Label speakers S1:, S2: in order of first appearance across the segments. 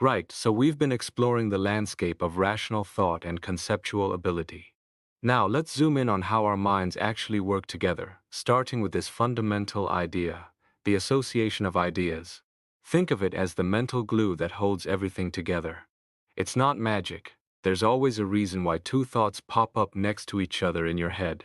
S1: Right, so we've been exploring the landscape of rational thought and conceptual ability. Now, let's zoom in on how our minds actually work together, starting with this fundamental idea, the association of ideas. Think of it as the mental glue that holds everything together. It's not magic. There's always a reason why two thoughts pop up next to each other in your head.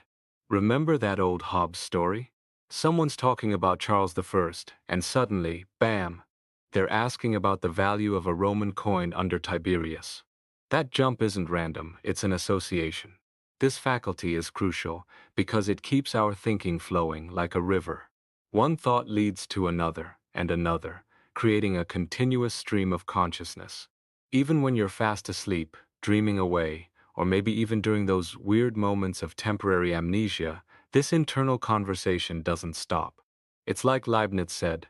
S1: Remember that old Hobbes story? Someone's talking about Charles I, and suddenly, bam, they're asking about the value of a Roman coin under Tiberius. That jump isn't random, it's an association. This faculty is crucial because it keeps our thinking flowing like a river. One thought leads to another and another, creating a continuous stream of consciousness. Even when you're fast asleep, dreaming away, or maybe even during those weird moments of temporary amnesia, this internal conversation doesn't stop. It's like Leibniz said,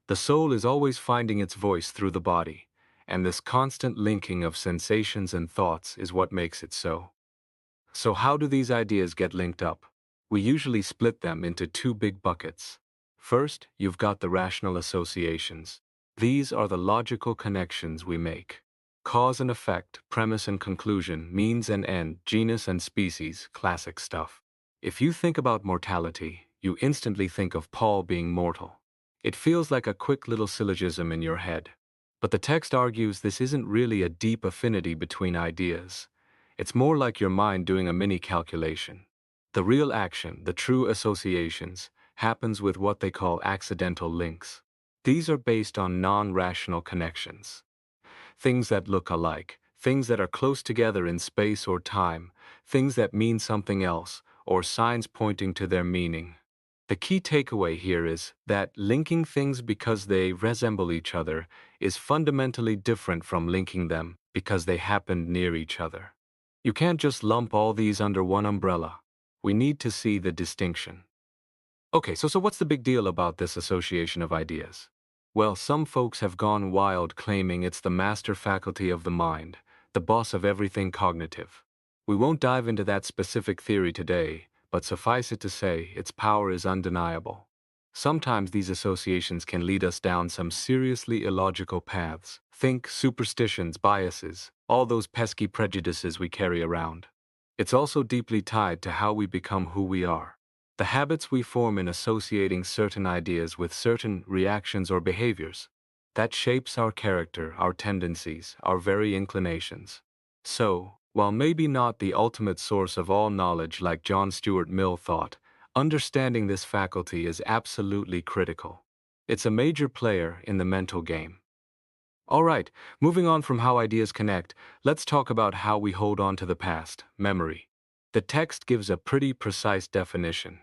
S1: the soul is always finding its voice through the body, and this constant linking of sensations and thoughts is what makes it so. So how do these ideas get linked up? We usually split them into two big buckets. First, you've got the rational associations. These are the logical connections we make. Cause and effect, premise and conclusion, means and end, genus and species, classic stuff. If you think about mortality, you instantly think of Paul being mortal. It feels like a quick little syllogism in your head. But the text argues this isn't really a deep affinity between ideas. It's more like your mind doing a mini calculation. The real action, the true associations, happens with what they call accidental links. These are based on non-rational connections. Things that look alike, things that are close together in space or time, things that mean something else, or signs pointing to their meaning. The key takeaway here is that linking things because they resemble each other is fundamentally different from linking them because they happened near each other. You can't just lump all these under one umbrella. We need to see the distinction. Okay, so what's the big deal about this association of ideas? Well, some folks have gone wild claiming it's the master faculty of the mind, the boss of everything cognitive. We won't dive into that specific theory today, but suffice it to say, its power is undeniable. Sometimes these associations can lead us down some seriously illogical paths. Think superstitions, biases, all those pesky prejudices we carry around. It's also deeply tied to how we become who we are. The habits we form in associating certain ideas with certain reactions or behaviors, that shapes our character, our tendencies, our very inclinations. So, while maybe not the ultimate source of all knowledge like John Stuart Mill thought, understanding this faculty is absolutely critical. It's a major player in the mental game. All right, moving on from how ideas connect, let's talk about how we hold on to the past, memory. The text gives a pretty precise definition.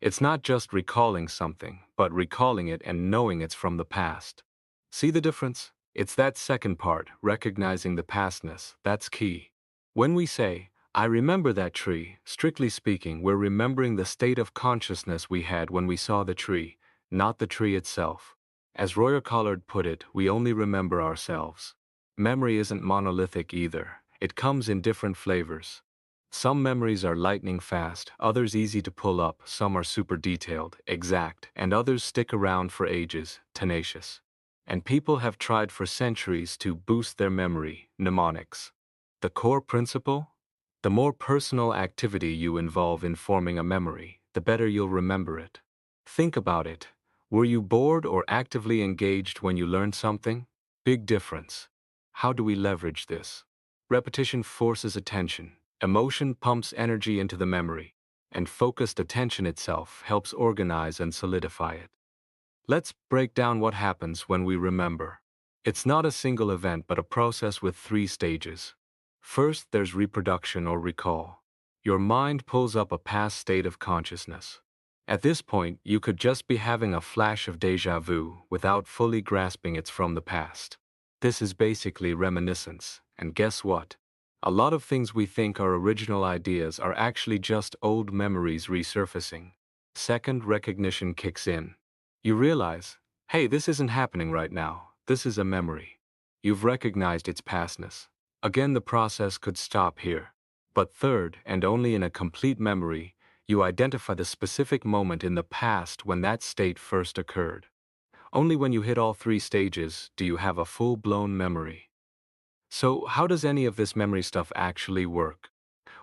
S1: It's not just recalling something, but recalling it and knowing it's from the past. See the difference? It's that second part, recognizing the pastness, that's key. When we say, I remember that tree, strictly speaking, we're remembering the state of consciousness we had when we saw the tree, not the tree itself. As Royer Collard put it, we only remember ourselves. Memory isn't monolithic either. It comes in different flavors. Some memories are lightning fast, others easy to pull up, some are super detailed, exact, and others stick around for ages, tenacious. And people have tried for centuries to boost their memory, mnemonics. The core principle? The more personal activity you involve in forming a memory, the better you'll remember it. Think about it. Were you bored or actively engaged when you learned something? Big difference. How do we leverage this? Repetition forces attention. Emotion pumps energy into the memory, and focused attention itself helps organize and solidify it. Let's break down what happens when we remember. It's not a single event but a process with three stages. First, there's reproduction or recall. Your mind pulls up a past state of consciousness. At this point, you could just be having a flash of déjà vu without fully grasping it's from the past. This is basically reminiscence, and guess what? A lot of things we think are original ideas are actually just old memories resurfacing. Second, recognition kicks in. You realize, hey, this isn't happening right now. This is a memory. You've recognized its pastness. Again, the process could stop here. But third, and only in a complete memory, you identify the specific moment in the past when that state first occurred. Only when you hit all three stages do you have a full-blown memory. So, how does any of this memory stuff actually work?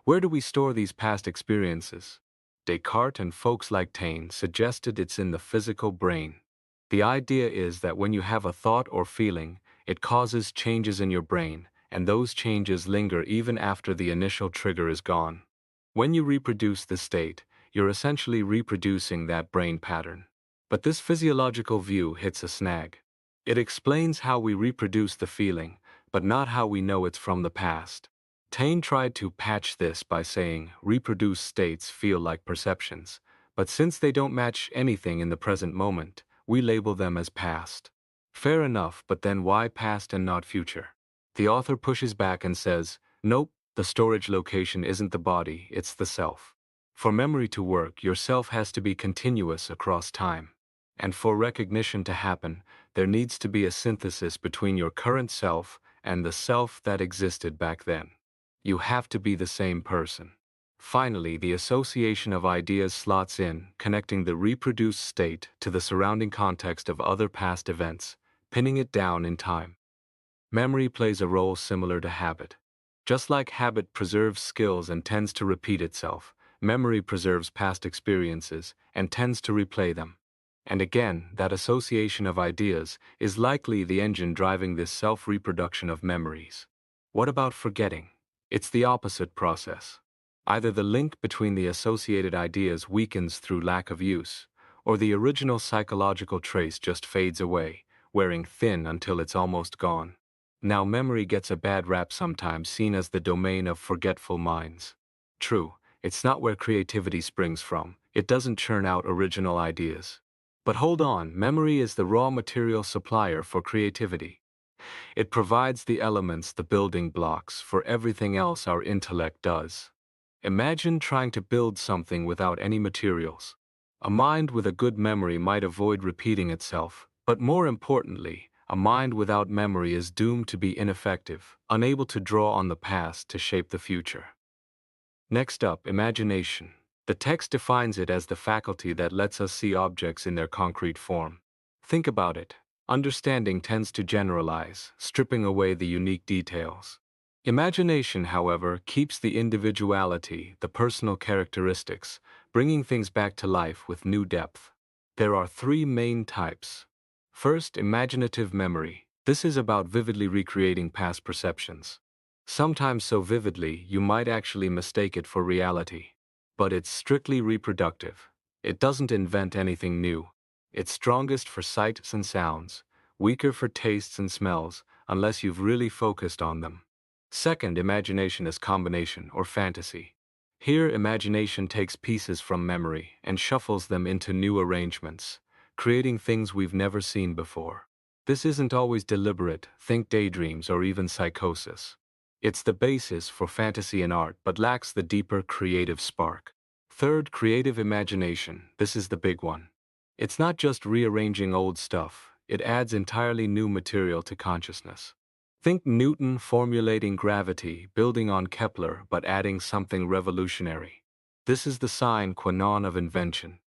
S1: Where do we store these past experiences? Descartes and folks like Taine suggested it's in the physical brain. The idea is that when you have a thought or feeling, it causes changes in your brain, and those changes linger even after the initial trigger is gone. When you reproduce this state, you're essentially reproducing that brain pattern. But this physiological view hits a snag. It explains how we reproduce the feeling, but not how we know it's from the past. Taine tried to patch this by saying reproduced states feel like perceptions, but since they don't match anything in the present moment, we label them as past. Fair enough, but then why past and not future? The author pushes back and says, nope, the storage location isn't the body, it's the self. For memory to work, your self has to be continuous across time. And for recognition to happen, there needs to be a synthesis between your current self and the self that existed back then. You have to be the same person. Finally, the association of ideas slots in, connecting the reproduced state to the surrounding context of other past events, pinning it down in time. Memory plays a role similar to habit. Just like habit preserves skills and tends to repeat itself, memory preserves past experiences and tends to replay them. And again, that association of ideas is likely the engine driving this self-reproduction of memories. What about forgetting? It's the opposite process. Either the link between the associated ideas weakens through lack of use, or the original psychological trace just fades away, wearing thin until it's almost gone. Now, memory gets a bad rap sometimes, seen as the domain of forgetful minds. True, it's not where creativity springs from. It doesn't churn out original ideas. But hold on, memory is the raw material supplier for creativity. It provides the elements, the building blocks, for everything else our intellect does. Imagine trying to build something without any materials. A mind with a good memory might avoid repeating itself, but more importantly, a mind without memory is doomed to be ineffective, unable to draw on the past to shape the future. Next up, imagination. The text defines it as the faculty that lets us see objects in their concrete form. Think about it. Understanding tends to generalize, stripping away the unique details. Imagination, however, keeps the individuality, the personal characteristics, bringing things back to life with new depth. There are three main types. First, imaginative memory. This is about vividly recreating past perceptions. Sometimes so vividly, you might actually mistake it for reality. But it's strictly reproductive. It doesn't invent anything new. It's strongest for sights and sounds, weaker for tastes and smells, unless you've really focused on them. Second, imagination is combination or fantasy. Here, imagination takes pieces from memory and shuffles them into new arrangements, creating things we've never seen before. This isn't always deliberate, think daydreams or even psychosis. It's the basis for fantasy and art, but lacks the deeper creative spark. Third, creative imagination. This is the big one. It's not just rearranging old stuff, it adds entirely new material to consciousness. Think Newton formulating gravity, building on Kepler, but adding something revolutionary. This is the sine qua non of invention.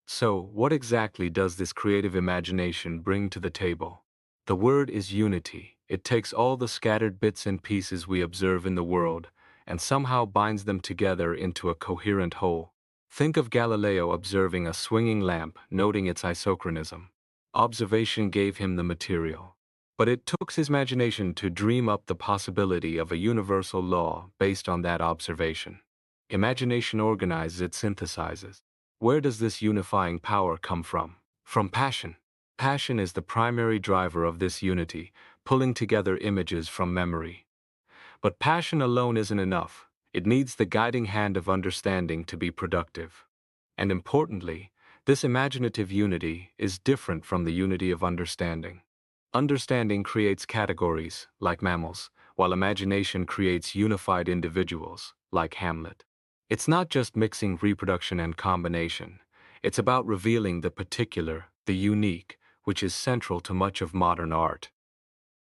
S1: So, what exactly does this creative imagination bring to the table? The word is unity. It takes all the scattered bits and pieces we observe in the world and somehow binds them together into a coherent whole. Think of Galileo observing a swinging lamp, noting its isochronism. Observation gave him the material. But it took his imagination to dream up the possibility of a universal law based on that observation. Imagination organizes, it synthesizes. Where does this unifying power come from? From passion. Passion is the primary driver of this unity, pulling together images from memory. But passion alone isn't enough. It needs the guiding hand of understanding to be productive. And importantly, this imaginative unity is different from the unity of understanding. Understanding creates categories, like mammals, while imagination creates unified individuals, like Hamlet. It's not just mixing reproduction and combination. It's about revealing the particular, the unique, which is central to much of modern art.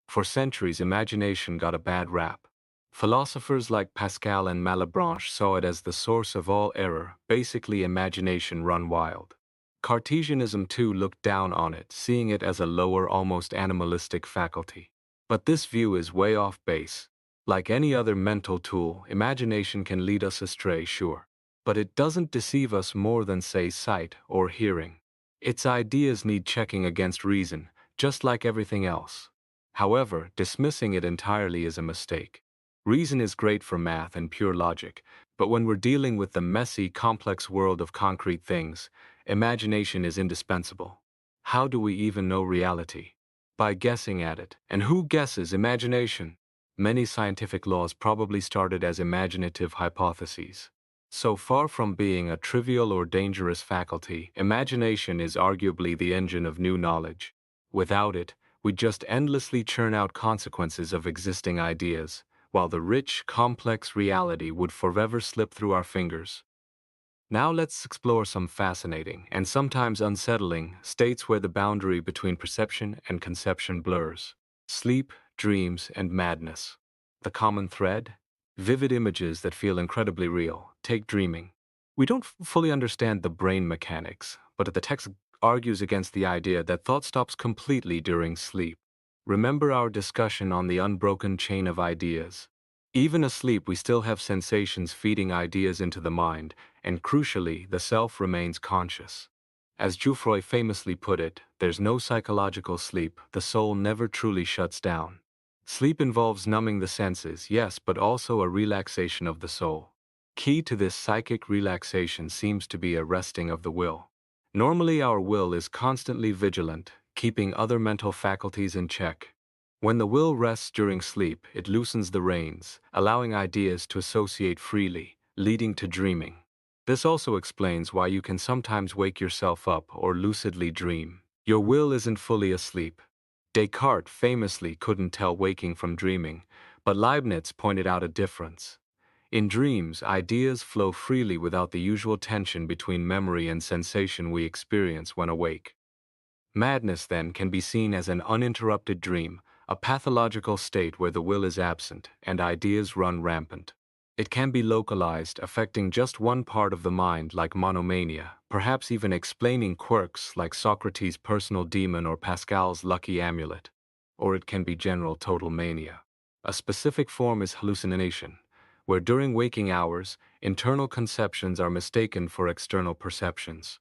S1: For centuries, imagination got a bad rap. Philosophers like Pascal and Malebranche saw it as the source of all error, basically imagination run wild. Cartesianism too looked down on it, seeing it as a lower, almost animalistic faculty. But this view is way off base. Like any other mental tool, imagination can lead us astray, sure. But it doesn't deceive us more than, say, sight or hearing. Its ideas need checking against reason, just like everything else. However, dismissing it entirely is a mistake. Reason is great for math and pure logic, but when we're dealing with the messy, complex world of concrete things, imagination is indispensable. How do we even know reality? By guessing at it. And who guesses imagination? Many scientific laws probably started as imaginative hypotheses. So far from being a trivial or dangerous faculty, imagination is arguably the engine of new knowledge. Without it, we just endlessly churn out consequences of existing ideas, while the rich, complex reality would forever slip through our fingers. Now let's explore some fascinating, and sometimes unsettling, states where the boundary between perception and conception blurs. Sleep, dreams, and madness. The common thread? Vivid images that feel incredibly real. Take dreaming. We don't fully understand the brain mechanics, but the text argues against the idea that thought stops completely during sleep. Remember our discussion on the unbroken chain of ideas. Even asleep, we still have sensations feeding ideas into the mind, and crucially, the self remains conscious. As Geoffroy famously put it, there's no psychological sleep, the soul never truly shuts down. Sleep involves numbing the senses, yes, but also a relaxation of the soul. Key to this psychic relaxation seems to be a resting of the will. Normally, our will is constantly vigilant, keeping other mental faculties in check. When the will rests during sleep, it loosens the reins, allowing ideas to associate freely, leading to dreaming. This also explains why you can sometimes wake yourself up or lucidly dream. Your will isn't fully asleep. Descartes famously couldn't tell waking from dreaming, but Leibniz pointed out a difference. In dreams, ideas flow freely without the usual tension between memory and sensation we experience when awake. Madness, then, can be seen as an uninterrupted dream, a pathological state where the will is absent and ideas run rampant. It can be localized, affecting just one part of the mind like monomania, perhaps even explaining quirks like Socrates' personal demon or Pascal's lucky amulet. Or it can be general total mania. A specific form is hallucination, where during waking hours, internal conceptions are mistaken for external perceptions.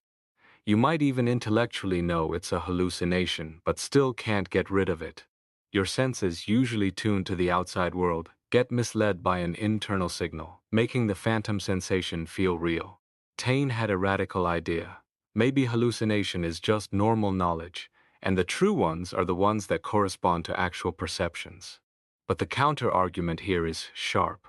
S1: You might even intellectually know it's a hallucination, but still can't get rid of it. Your senses, usually tuned to the outside world, get misled by an internal signal, making the phantom sensation feel real. Taine had a radical idea. Maybe hallucination is just normal knowledge, and the true ones are the ones that correspond to actual perceptions. But the counter-argument here is sharp.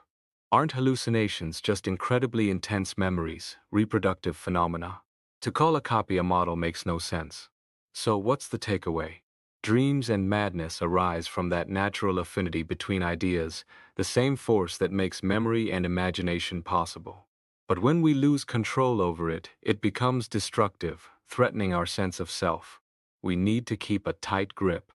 S1: Aren't hallucinations just incredibly intense memories, reproductive phenomena? To call a copy a model makes no sense. So what's the takeaway? Dreams and madness arise from that natural affinity between ideas, the same force that makes memory and imagination possible. But when we lose control over it, it becomes destructive, threatening our sense of self. We need to keep a tight grip.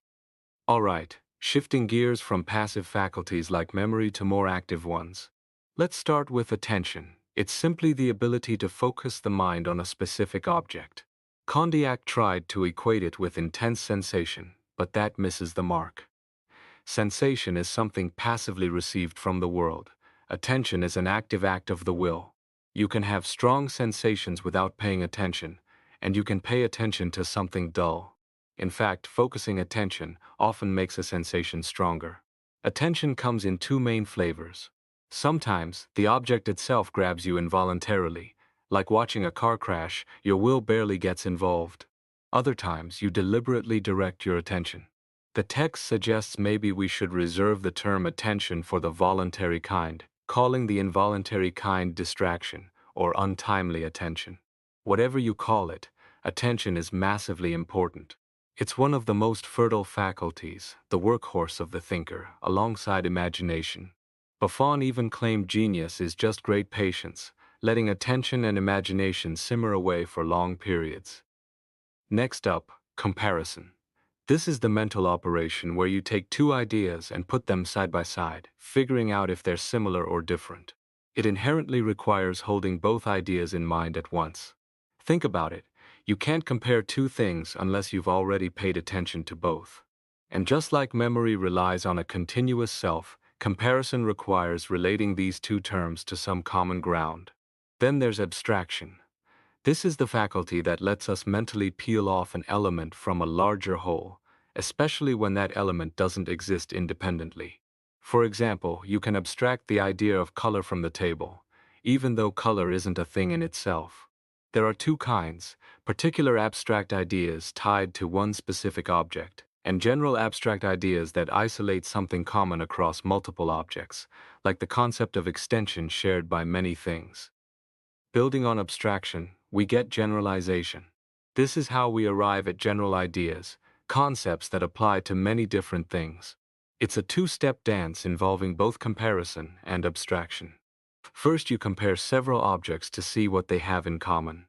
S1: All right, shifting gears from passive faculties like memory to more active ones. Let's start with attention. It's simply the ability to focus the mind on a specific object. Condillac tried to equate it with intense sensation, but that misses the mark. Sensation is something passively received from the world. Attention is an active act of the will. You can have strong sensations without paying attention, and you can pay attention to something dull. In fact, focusing attention often makes a sensation stronger. Attention comes in two main flavors. Sometimes, the object itself grabs you involuntarily. Like watching a car crash, your will barely gets involved. Other times, you deliberately direct your attention. The text suggests maybe we should reserve the term attention for the voluntary kind, calling the involuntary kind distraction or untimely attention. Whatever you call it, attention is massively important. It's one of the most fertile faculties, the workhorse of the thinker, alongside imagination. Buffon even claimed genius is just great patience, letting attention and imagination simmer away for long periods. Next up, comparison. This is the mental operation where you take two ideas and put them side by side, figuring out if they're similar or different. It inherently requires holding both ideas in mind at once. Think about it. You can't compare two things unless you've already paid attention to both. And just like memory relies on a continuous self, comparison requires relating these two terms to some common ground. Then there's abstraction. This is the faculty that lets us mentally peel off an element from a larger whole, especially when that element doesn't exist independently. For example, you can abstract the idea of color from the table, even though color isn't a thing in itself. There are two kinds: particular abstract ideas tied to one specific object, and general abstract ideas that isolate something common across multiple objects, like the concept of extension shared by many things. Building on abstraction, we get generalization. This is how we arrive at general ideas, concepts that apply to many different things. It's a two-step dance involving both comparison and abstraction. First, you compare several objects to see what they have in common.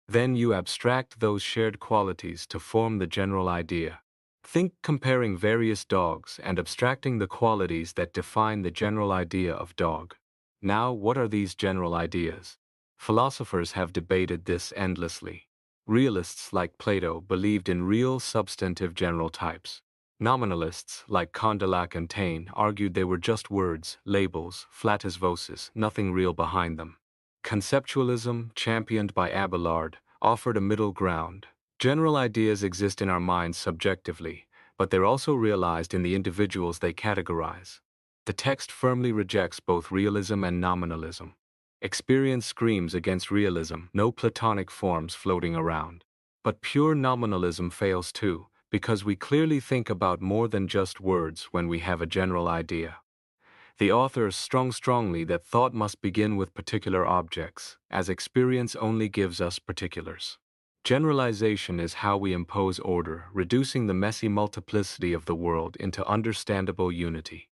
S1: Then you abstract those shared qualities to form the general idea. Think comparing various dogs and abstracting the qualities that define the general idea of dog. Now, what are these general ideas? Philosophers have debated this endlessly. Realists like Plato believed in real substantive general types. Nominalists like Condillac and Taine argued they were just words, labels, flatus vocis, nothing real behind them. Conceptualism, championed by Abelard, offered a middle ground. General ideas exist in our minds subjectively, but they're also realized in the individuals they categorize. The text firmly rejects both realism and nominalism. Experience screams against realism, no Platonic forms floating around. But pure nominalism fails too, because we clearly think about more than just words when we have a general idea. The author strongly that thought must begin with particular objects, as experience only gives us particulars. Generalization is how we impose order, reducing the messy multiplicity of the world into understandable unity.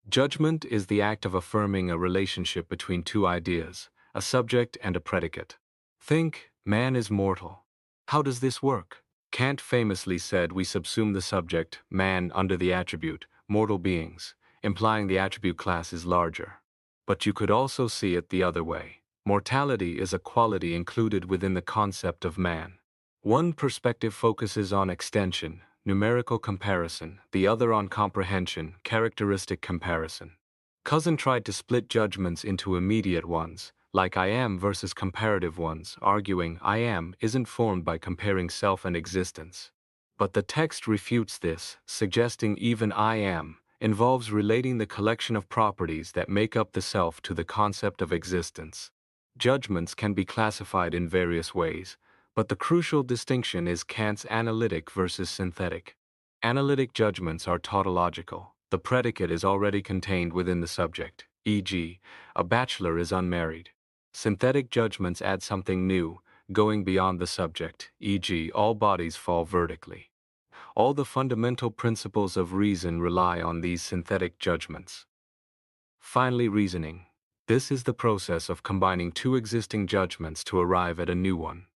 S1: Judgment is the act of affirming a relationship between two ideas, a subject and a predicate. Think, man is mortal. How does this work? Kant famously said we subsume the subject, man, under the attribute, mortal beings, implying the attribute class is larger. But you could also see it the other way. Mortality is a quality included within the concept of man. One perspective focuses on extension, numerical comparison, the other on comprehension, characteristic comparison. Cousin tried to split judgments into immediate ones, like I am versus comparative ones, arguing I am isn't formed by comparing self and existence. But the text refutes this, suggesting even I am involves relating the collection of properties that make up the self to the concept of existence. Judgments can be classified in various ways, but the crucial distinction is Kant's analytic versus synthetic. Analytic judgments are tautological. The predicate is already contained within the subject, e.g., a bachelor is unmarried. Synthetic judgments add something new, going beyond the subject, e.g., all bodies fall vertically. All the fundamental principles of reason rely on these synthetic judgments. Finally, reasoning. This is the process of combining two existing judgments to arrive at a new one.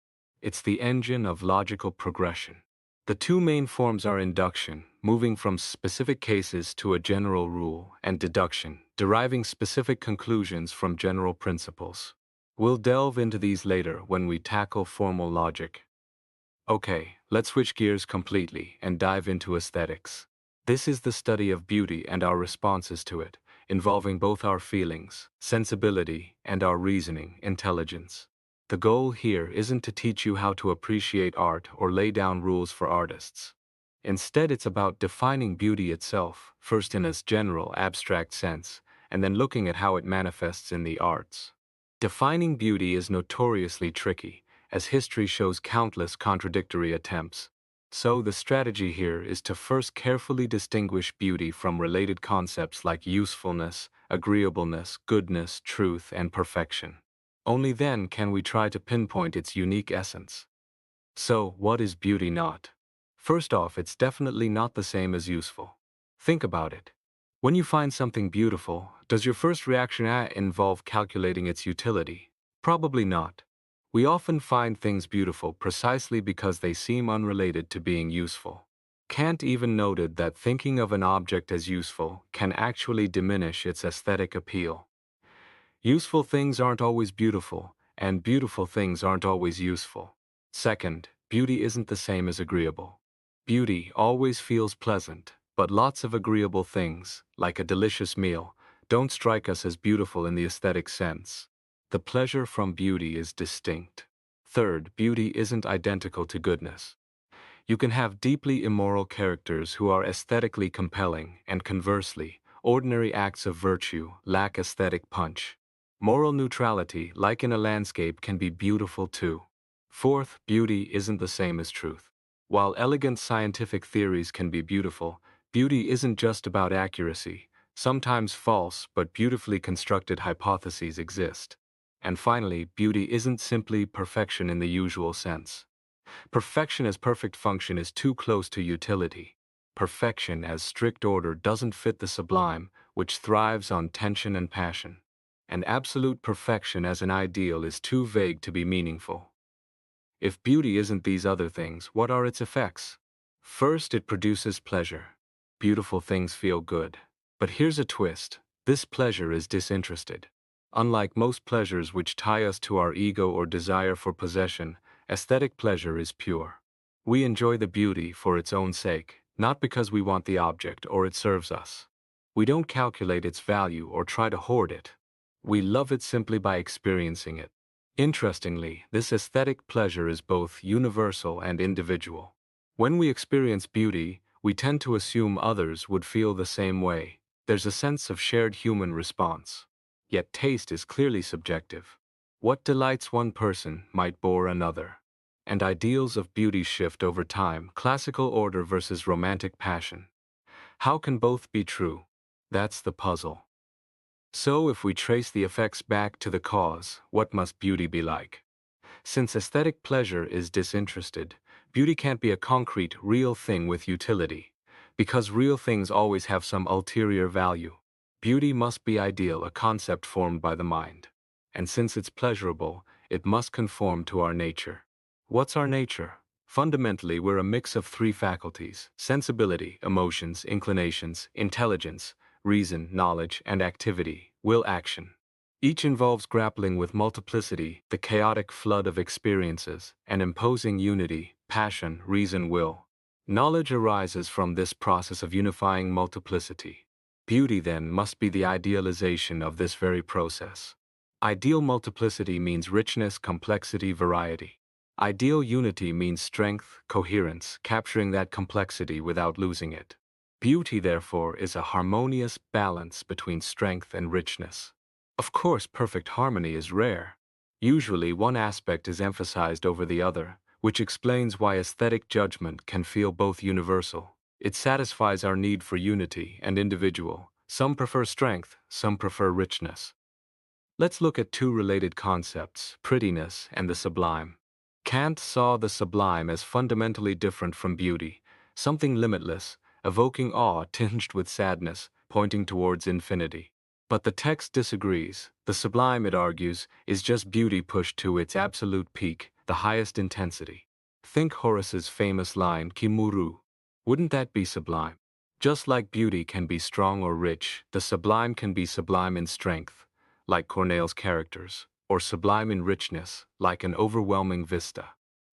S1: It's the engine of logical progression. The two main forms are induction, moving from specific cases to a general rule, and deduction, deriving specific conclusions from general principles. We'll delve into these later when we tackle formal logic. Okay, let's switch gears completely and dive into aesthetics. This is the study of beauty and our responses to it, involving both our feelings, sensibility, and our reasoning, intelligence. The goal here isn't to teach you how to appreciate art or lay down rules for artists. Instead, it's about defining beauty itself, first in its general, abstract sense, and then looking at how it manifests in the arts. Defining beauty is notoriously tricky, as history shows countless contradictory attempts. So the strategy here is to first carefully distinguish beauty from related concepts like usefulness, agreeableness, goodness, truth, and perfection. Only then can we try to pinpoint its unique essence. So, what is beauty not? First off, it's definitely not the same as useful. Think about it. When you find something beautiful, does your first reaction involve calculating its utility? Probably not. We often find things beautiful precisely because they seem unrelated to being useful. Kant even noted that thinking of an object as useful can actually diminish its aesthetic appeal. Useful things aren't always beautiful, and beautiful things aren't always useful. Second, beauty isn't the same as agreeable. Beauty always feels pleasant, But lots of agreeable things, like a delicious meal, don't strike us as beautiful in the aesthetic sense. The pleasure from beauty is distinct. Third, beauty isn't identical to goodness. You can have deeply immoral characters who are aesthetically compelling, and conversely, ordinary acts of virtue lack aesthetic punch. Moral neutrality, like in a landscape, can be beautiful too. Fourth, beauty isn't the same as truth. While elegant scientific theories can be beautiful, beauty isn't just about accuracy. Sometimes false but beautifully constructed hypotheses exist. And finally, beauty isn't simply perfection in the usual sense. Perfection as perfect function is too close to utility. Perfection as strict order doesn't fit the sublime, which thrives on tension and passion. And absolute perfection as an ideal is too vague to be meaningful. If beauty isn't these other things, what are its effects? First, it produces pleasure. Beautiful things feel good. But here's a twist. This pleasure is disinterested. Unlike most pleasures which tie us to our ego or desire for possession, aesthetic pleasure is pure. We enjoy the beauty for its own sake, not because we want the object or it serves us. We don't calculate its value or try to hoard it. We love it simply by experiencing it. Interestingly, this aesthetic pleasure is both universal and individual. When we experience beauty, we tend to assume others would feel the same way. There's a sense of shared human response. Yet taste is clearly subjective. What delights one person might bore another. And ideals of beauty shift over time, classical order versus romantic passion. How can both be true? That's the puzzle. So if we trace the effects back to the cause, what must beauty be like? Since aesthetic pleasure is disinterested, beauty can't be a concrete, real thing with utility. Because real things always have some ulterior value. Beauty must be ideal, a concept formed by the mind. And since it's pleasurable, it must conform to our nature. What's our nature? Fundamentally, we're a mix of three faculties: sensibility, emotions, inclinations, intelligence, reason, knowledge, and activity, will, action. Each involves grappling with multiplicity, the chaotic flood of experiences, and imposing unity, passion, reason, will. Knowledge arises from this process of unifying multiplicity. Beauty, then, must be the idealization of this very process. Ideal multiplicity means richness, complexity, variety. Ideal unity means strength, coherence, capturing that complexity without losing it. Beauty, therefore, is a harmonious balance between strength and richness. Of course, perfect harmony is rare. Usually, one aspect is emphasized over the other, which explains why aesthetic judgment can feel both universal. It satisfies our need for unity and individual. Some prefer strength, some prefer richness. Let's look at two related concepts, prettiness and the sublime. Kant saw the sublime as fundamentally different from beauty, something limitless, evoking awe tinged with sadness, pointing towards infinity. But the text disagrees. The sublime, it argues, is just beauty pushed to its absolute peak, the highest intensity. Think Horace's famous line, Kimuru. Wouldn't that be sublime? Just like beauty can be strong or rich, the sublime can be sublime in strength, like Corneille's characters, or sublime in richness, like an overwhelming vista.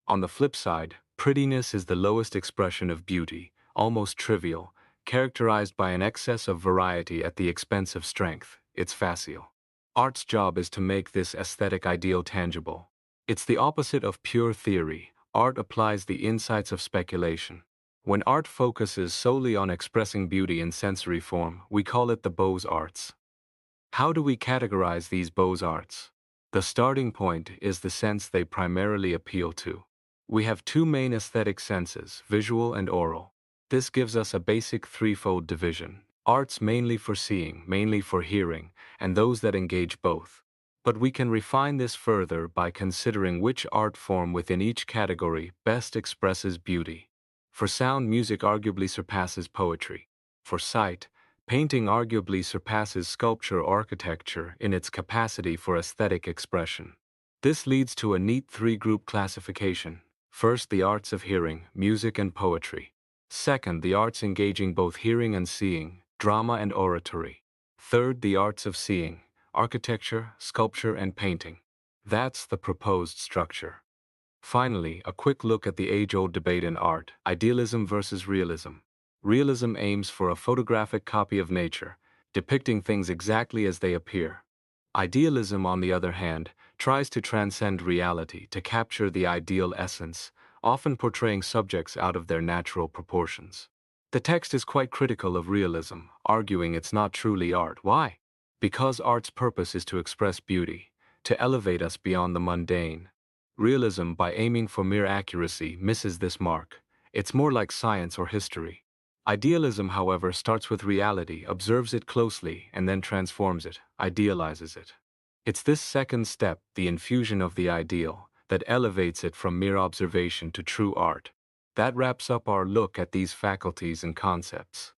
S1: On the flip side, prettiness is the lowest expression of beauty, almost trivial, characterized by an excess of variety at the expense of strength. It's facile. Art's job is to make this aesthetic ideal tangible. It's the opposite of pure theory. Art applies the insights of speculation. When art focuses solely on expressing beauty in sensory form, we call it the beaux-arts. How do we categorize these beaux-arts? The starting point is the sense they primarily appeal to. We have two main aesthetic senses, visual and oral. This gives us a basic threefold division: arts mainly for seeing, mainly for hearing, and those that engage both. But we can refine this further by considering which art form within each category best expresses beauty. For sound, music arguably surpasses poetry. For sight, painting arguably surpasses sculpture or architecture in its capacity for aesthetic expression. This leads to a neat three-group classification. First, the arts of hearing, music and poetry. Second, the arts engaging both hearing and seeing, drama and oratory. Third, the arts of seeing, architecture, sculpture, and painting. That's the proposed structure. Finally, a quick look at the age-old debate in art, idealism versus realism. Realism aims for a photographic copy of nature, depicting things exactly as they appear. Idealism, on the other hand, tries to transcend reality to capture the ideal essence, often portraying subjects out of their natural proportions. The text is quite critical of realism, arguing it's not truly art. Why? Because art's purpose is to express beauty, to elevate us beyond the mundane. Realism, by aiming for mere accuracy, misses this mark. It's more like science or history. Idealism, however, starts with reality, observes it closely, and then transforms it, idealizes it. It's this second step, the infusion of the ideal, that elevates it from mere observation to true art. That wraps up our look at these faculties and concepts.